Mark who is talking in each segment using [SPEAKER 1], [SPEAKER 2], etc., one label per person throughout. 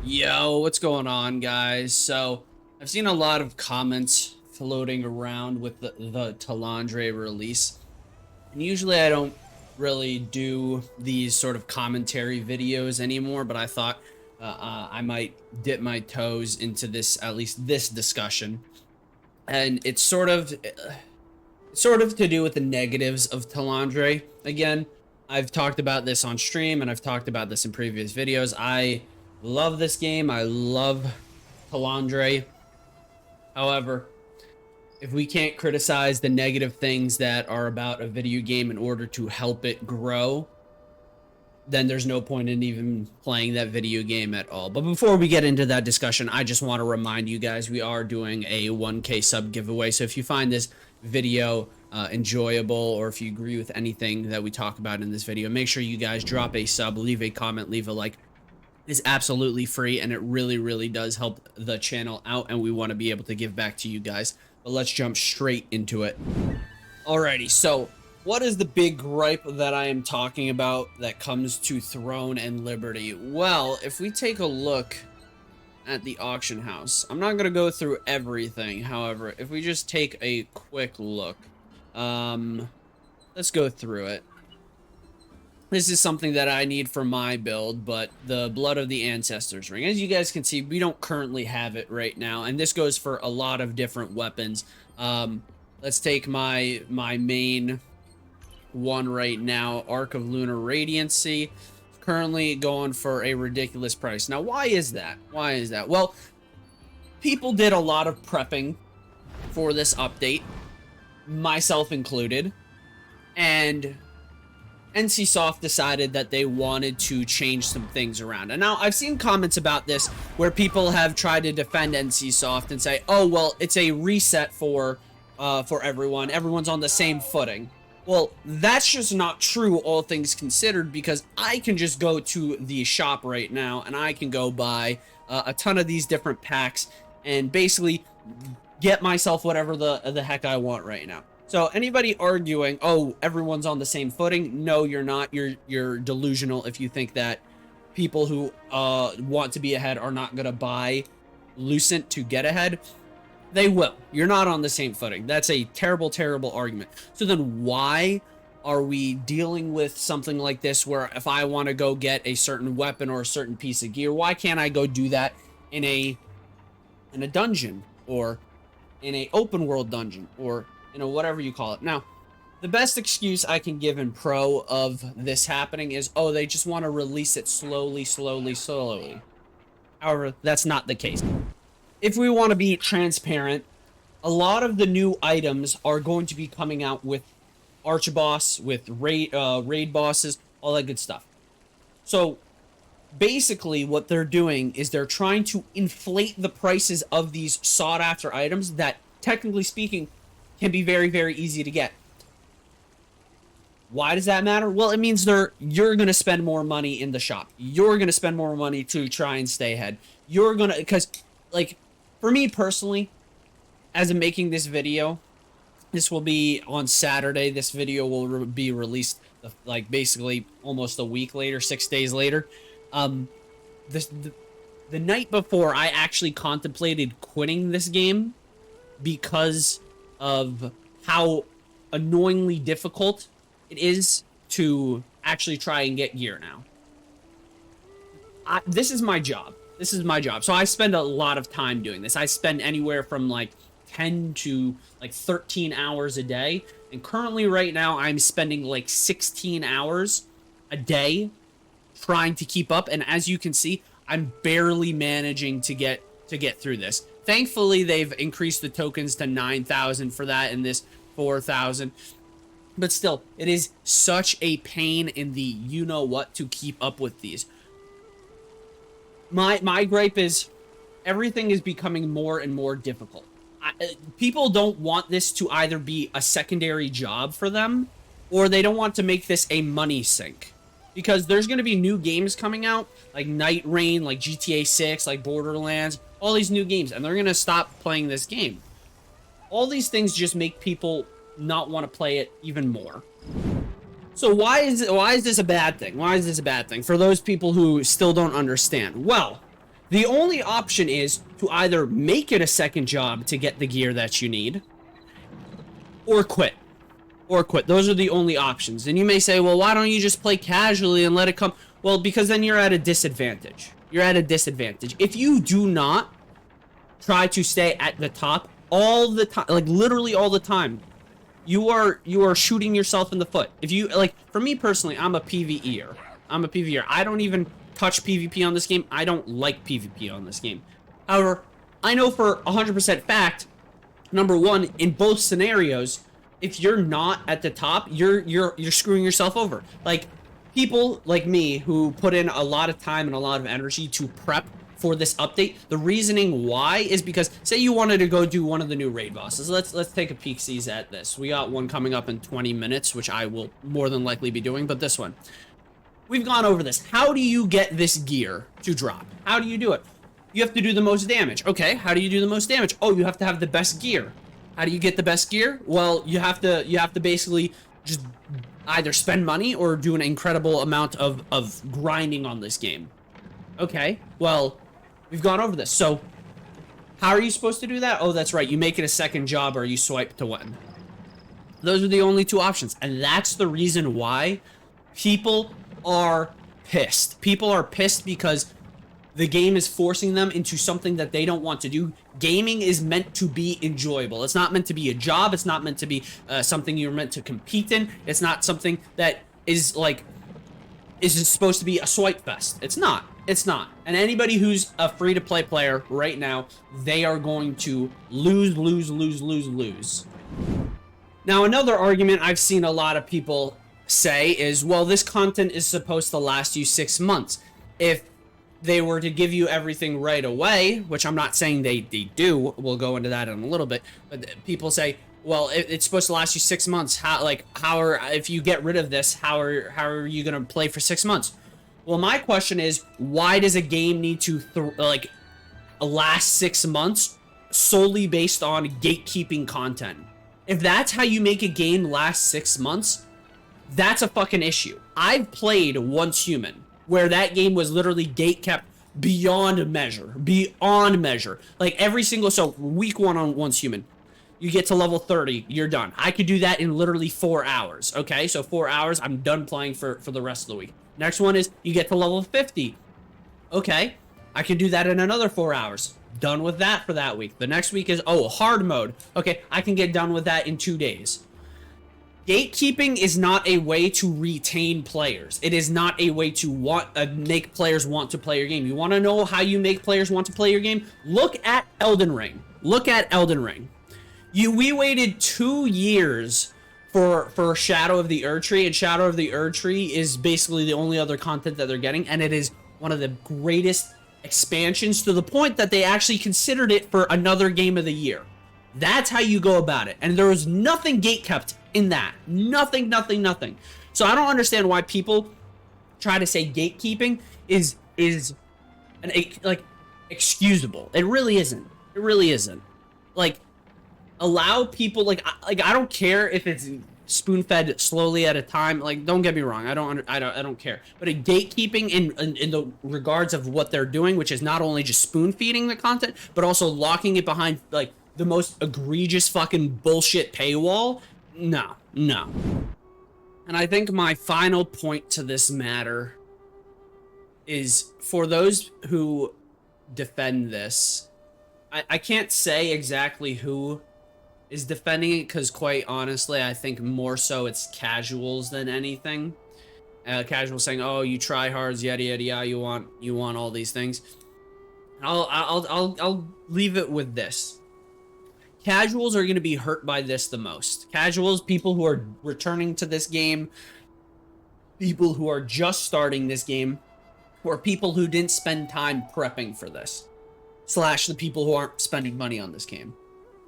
[SPEAKER 1] Yo, what's going on, guys? So, I've seen a lot of comments floating around with the Talandre release. And usually I don't really do these sort of commentary videos anymore, but I thought I might dip my toes into this, at least this discussion. And it's sort of to do with the negatives of Talandre. Again, I've talked about this on stream and I've talked about this in previous videos. I love this game. I love Talandre. However, if we can't criticize the negative things that are about a video game in order to help it grow, then there's no point in even playing that video game at all. But before we get into that discussion, I just want to remind you guys we are doing a 1K sub giveaway. So if you find this video enjoyable, or if you agree with anything that we talk about in this video, make sure you guys drop a sub, leave a comment, leave a like. It's absolutely free, and it really does help the channel out, and we want to be able to give back to you guys. But let's jump straight into it. Alrighty, so what is the big gripe that I am talking about that comes to Throne and Liberty? Well, if we take a look at the auction house, I'm not going to go through everything. However, if we just take a quick look, let's go through it. This is something that I need for my build, but the Blood of the Ancestors ring. As you guys can see, we don't currently have it right now, and this goes for a lot of different weapons. Let's take my main one right now, Arc of Lunar Radiancy, currently going for a ridiculous price. Now, why is that? Why is that? Well, people did a lot of prepping for this update, myself included, and NCSoft decided that they wanted to change some things around. And now I've seen comments about this where people have tried to defend NCSoft and say, oh, well, it's a reset for everyone. Everyone's on the same footing. Well, that's just not true, all things considered, because I can just go to the shop right now and I can go buy a ton of these different packs and basically get myself whatever the heck I want right now. So anybody arguing, oh, everyone's on the same footing? No, you're not. You're delusional if you think that people who want to be ahead are not going to buy Lucent to get ahead. They will. You're not on the same footing. That's a terrible argument. So then why are we dealing with something like this where if I want to go get a certain weapon or a certain piece of gear, why can't I go do that in a dungeon or in a open world dungeon or whatever you call it? Now, the best excuse I can give in pro of this happening is, oh, they just want to release it slowly. However, that's not the case. If we want to be transparent, a lot of the new items are going to be coming out with Archboss, with raid bosses, all that good stuff. So basically what they're doing is they're trying to inflate the prices of these sought after items that, technically speaking, can be very easy to get. Why does that matter? Well, it means you're going to spend more money in the shop. You're going to spend more money to try and stay ahead. You're going to, because, like, for me personally, as I'm making this video, this will be on Saturday. This video will be released, like, basically almost a week later, 6 days later. The night before, I actually contemplated quitting this game because of how annoyingly difficult it is to actually try and get gear now. This is my job. This is my job. So I spend a lot of time doing this. I spend anywhere from like 10 to like 13 hours a day. And currently right now I'm spending like 16 hours a day trying to keep up. And as you can see, I'm barely managing to get through this. Thankfully, they've increased the tokens to 9,000 for that and this 4,000. But still, it is such a pain in the you-know-what to keep up with these. My gripe is everything is becoming more and more difficult. People don't want this to either be a secondary job for them, or they don't want to make this a money sink. Because there's going to be new games coming out, like Night Rain, like GTA 6, like Borderlands, all these new games, and they're going to stop playing this game. All these things just make people not want to play it even more. So why is this a bad thing? Why is this a bad thing? For those people who still don't understand. Well, The only option is to either make it a second job to get the gear that you need, or quit. Or quit. Those are the only options. And you may say, well, why don't you just play casually and let it come? Well, because then you're at a disadvantage. You're at a disadvantage. If you do not try to stay at the top all the time, like literally all the time, you are shooting yourself in the foot. If you, like, for me personally, I'm a PvEer. I don't even touch PvP on this game. I don't like PvP on this game. However, I know for 100% fact, number one, in both scenarios, if you're not at the top, you're screwing yourself over. Like, people like me who put in a lot of time and a lot of energy to prep for this update, the reasoning why is because, say you wanted to go do one of the new raid bosses. Let's take a peek sees at this. We got one coming up in 20 minutes, which I will more than likely be doing, but this one. We've gone over this. How do you get this gear to drop? How do you do it? You have to do the most damage. Okay, how do you do the most damage? Oh, you have to have the best gear. How do you get the best gear? Well, you have to basically just either spend money or do an incredible amount of grinding on this game. Okay, well, we've gone over this. So, how are you supposed to do that? Oh, that's right. You make it a second job or you swipe to win. Those are the only two options. And that's the reason why people are pissed. People are pissed because the game is forcing them into something that they don't want to do. Gaming is meant to be enjoyable. It's not meant to be a job. It's not meant to be something you're meant to compete in. It's not something that is supposed to be a swipe fest. It's not. It's not. And anybody who's a free-to-play player right now, they are going to lose. Now, another argument I've seen a lot of people say is, well, this content is supposed to last you 6 months. If they were to give you everything right away, which I'm not saying they do, we'll go into that in a little bit, but people say, well, it's supposed to last you 6 months. If you get rid of this, how are you gonna play for 6 months? Well, my question is, why does a game need to last 6 months solely based on gatekeeping content? If that's how you make a game last 6 months, that's a fucking issue. I've played Once Human, where that game was literally gate kept beyond measure. Like every single, so week 1 on Once Human, you get to level 30, you're done. I could do that in literally 4 hours, okay? So 4 hours, I'm done playing for the rest of the week. Next one is, you get to level 50. Okay, I could do that in another 4 hours. Done with that for that week. The next week is, oh, hard mode. Okay, I can get done with that in 2 days. Gatekeeping is not a way to retain players. It is not a way to make players want to play your game. You want to know how you make players want to play your game? Look at Elden Ring. We waited 2 years for Shadow of the Erdtree, and Shadow of the Erdtree is basically the only other content that they're getting, and it is one of the greatest expansions, to the point that they actually considered it for another game of the year. That's how you go about it. And there was nothing gatekept in that. Nothing. So I don't understand why people try to say gatekeeping is excusable. It really isn't. Like, allow people, like I don't care if it's spoon-fed slowly at a time. Like, don't get me wrong, I don't care. But a gatekeeping in the regards of what they're doing, which is not only just spoon-feeding the content, but also locking it behind like the most egregious fucking bullshit paywall. No. And I think my final point to this matter is, for those who defend this, I can't say exactly who is defending it, because quite honestly, I think more so it's casuals than anything. Casuals saying, "Oh, you try hards, yada yada yada. You want all these things." I'll leave it with this. Casuals are going to be hurt by this the most. Casuals, people who are returning to this game, people who are just starting this game, or people who didn't spend time prepping for this, / the people who aren't spending money on this game.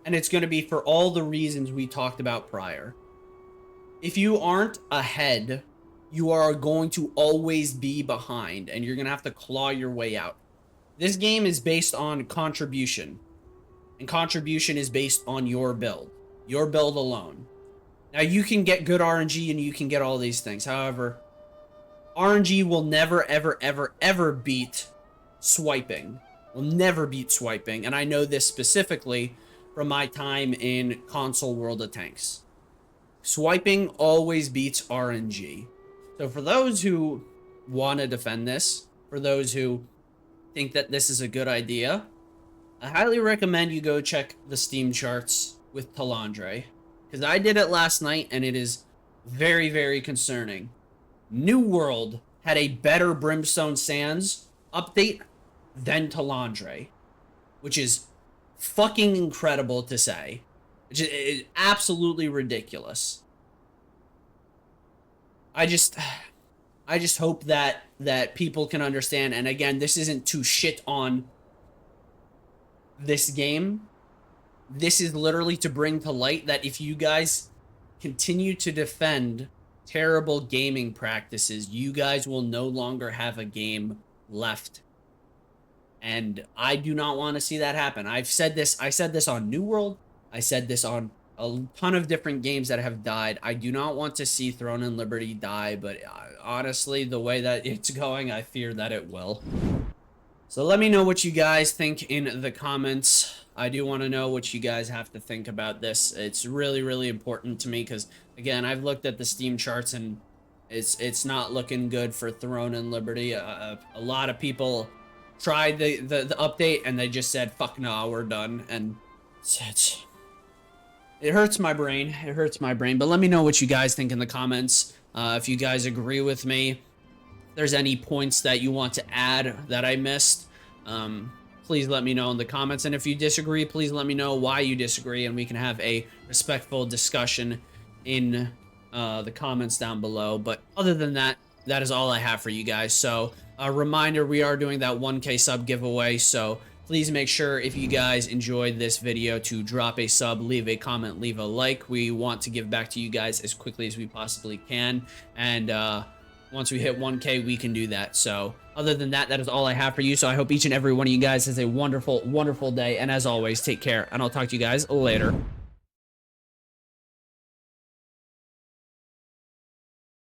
[SPEAKER 1] And it's going to be for all the reasons we talked about prior. If you aren't ahead, you are going to always be behind, and you're going to have to claw your way out. This game is based on contribution, and contribution is based on your build alone. Now, you can get good RNG and you can get all these things. However, RNG will never, ever, ever, ever beat swiping. Will never beat swiping, and I know this specifically from my time in console World of Tanks. Swiping always beats RNG. So for those who want to defend this, for those who think that this is a good idea, I highly recommend you go check the Steam charts with Talandre, because I did it last night and it is very, very concerning. New World had a better Brimstone Sands update than Talandre, which is fucking incredible to say. Which is absolutely ridiculous. I just hope that people can understand, and again, this isn't to shit on this game. This is literally to bring to light that if you guys continue to defend terrible gaming practices, you guys will no longer have a game left. And I do not want to see that happen. I said this on New World. I said this on a ton of different games that have died. I do not want to see Throne and Liberty die, but honestly, the way that it's going, I fear that it will. So let me know what you guys think in the comments. I do want to know what you guys have to think about this. It's really, really important to me because, again, I've looked at the Steam charts and it's not looking good for Throne and Liberty. A lot of people tried the update and they just said, fuck no, we're done. And it hurts my brain. It hurts my brain. But let me know what you guys think in the comments. If you guys agree with me, if there's any points that you want to add that I missed, please let me know in the comments. And if you disagree, please let me know why you disagree, and we can have a respectful discussion in the comments down below. But other than that, that is all I have for you guys. So a reminder, we are doing that 1K sub giveaway, so please make sure, if you guys enjoyed this video, to drop a sub, leave a comment, leave a like. We want to give back to you guys as quickly as we possibly can, and once we hit 1K, we can do that. So other than that, that is all I have for you. So I hope each and every one of you guys has a wonderful, wonderful day, and as always, take care, and I'll talk to you guys later.